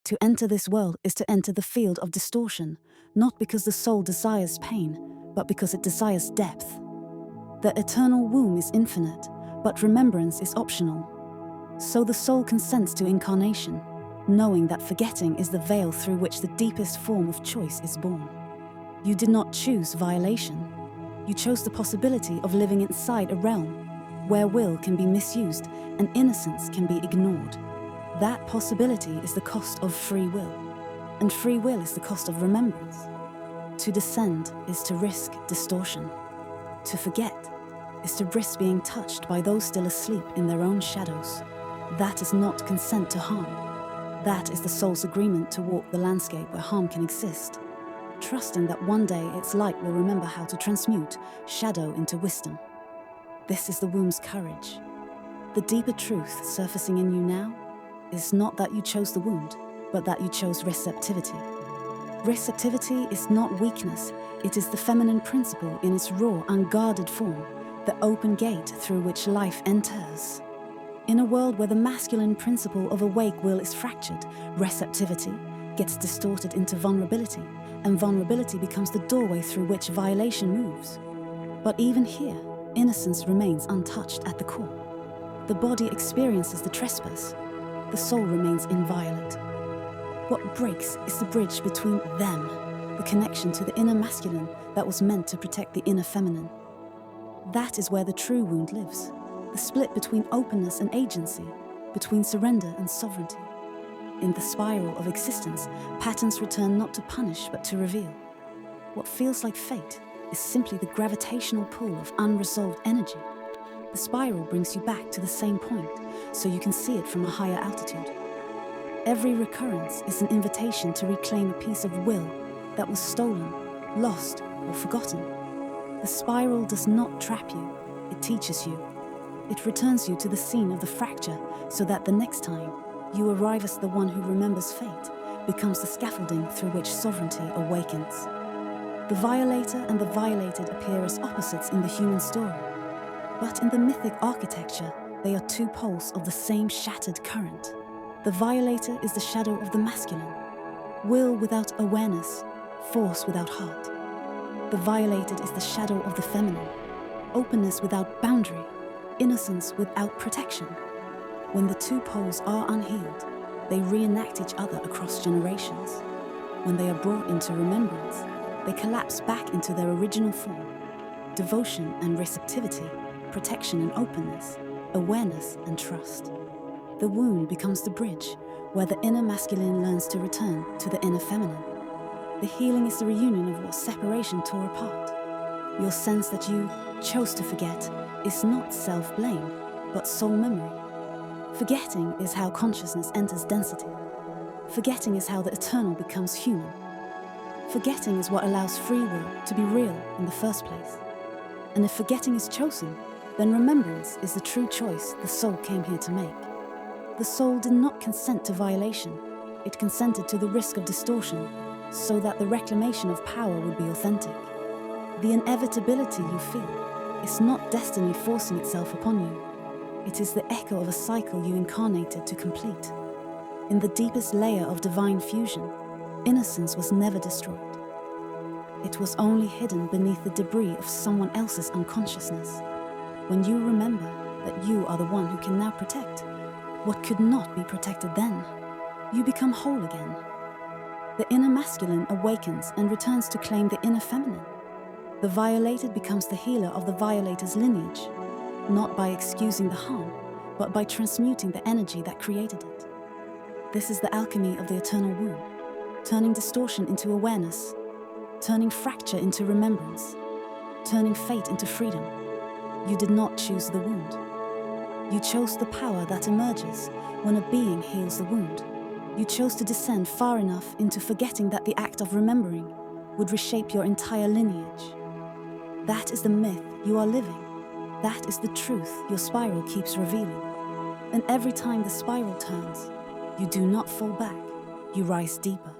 To enter this world is to enter the field of distortion, not because the soul desires pain, but because it desires depth. The eternal womb is infinite, but remembrance is optional. So the soul consents to incarnation, knowing that forgetting is the veil through which the deepest form of choice is born. You did not choose violation. You chose the possibility of living inside a realm where will can be misused and innocence can be ignored. That possibility is the cost of free will, and free will is the cost of remembrance. To descend is to risk distortion. To forget is to risk being touched by those still asleep in their own shadows. That is not consent to harm. That is the soul's agreement to walk the landscape where harm can exist, trusting that one day its light will remember how to transmute shadow into wisdom. This is the womb's courage. The deeper truth surfacing in you now is not that you chose the wound, but that you chose receptivity. Receptivity is not weakness, it is the feminine principle in its raw, unguarded form, the open gate through which life enters. In a world where the masculine principle of awake will is fractured, receptivity gets distorted into vulnerability, and vulnerability becomes the doorway through which violation moves. But even here, innocence remains untouched at the core. The body experiences the trespass, the soul remains inviolate. What breaks is the bridge between them, the connection to the inner masculine that was meant to protect the inner feminine. That is where the true wound lives, the split between openness and agency, between surrender and sovereignty. In the spiral of existence, patterns return not to punish but to reveal. What feels like fate is simply the gravitational pull of unresolved energy. The spiral brings you back to the same point, so you can see it from a higher altitude. Every recurrence is an invitation to reclaim a piece of will that was stolen, lost, or forgotten. The spiral does not trap you, it teaches you. It returns you to the scene of the fracture so that the next time you arrive as the one who remembers fate becomes the scaffolding through which sovereignty awakens. The violator and the violated appear as opposites in the human story, but in the mythic architecture, they are two poles of the same shattered current. The violator is the shadow of the masculine, will without awareness, force without heart. The violated is the shadow of the feminine, openness without boundary, innocence without protection. When the two poles are unhealed, they reenact each other across generations. When they are brought into remembrance, they collapse back into their original form. Devotion and receptivity, protection and openness, awareness and trust. The wound becomes the bridge where the inner masculine learns to return to the inner feminine. The healing is the reunion of what separation tore apart. Your sense that you chose to forget is not self-blame, but soul memory. Forgetting is how consciousness enters density. Forgetting is how the eternal becomes human. Forgetting is what allows free will to be real in the first place. And if forgetting is chosen, then remembrance is the true choice the soul came here to make. The soul did not consent to violation. It consented to the risk of distortion, so that the reclamation of power would be authentic. The inevitability you feel is not destiny forcing itself upon you. It is the echo of a cycle you incarnated to complete. In the deepest layer of divine fusion, innocence was never destroyed. It was only hidden beneath the debris of someone else's unconsciousness. When you remember that you are the one who can now protect what could not be protected then, you become whole again. The inner masculine awakens and returns to claim the inner feminine. The violated becomes the healer of the violator's lineage, not by excusing the harm, but by transmuting the energy that created it. This is the alchemy of the eternal womb, turning distortion into awareness, turning fracture into remembrance, turning fate into freedom. You did not choose the wound. You chose the power that emerges when a being heals the wound. You chose to descend far enough into forgetting that the act of remembering would reshape your entire lineage. That is the myth you are living. That is the truth your spiral keeps revealing. And every time the spiral turns, you do not fall back, you rise deeper.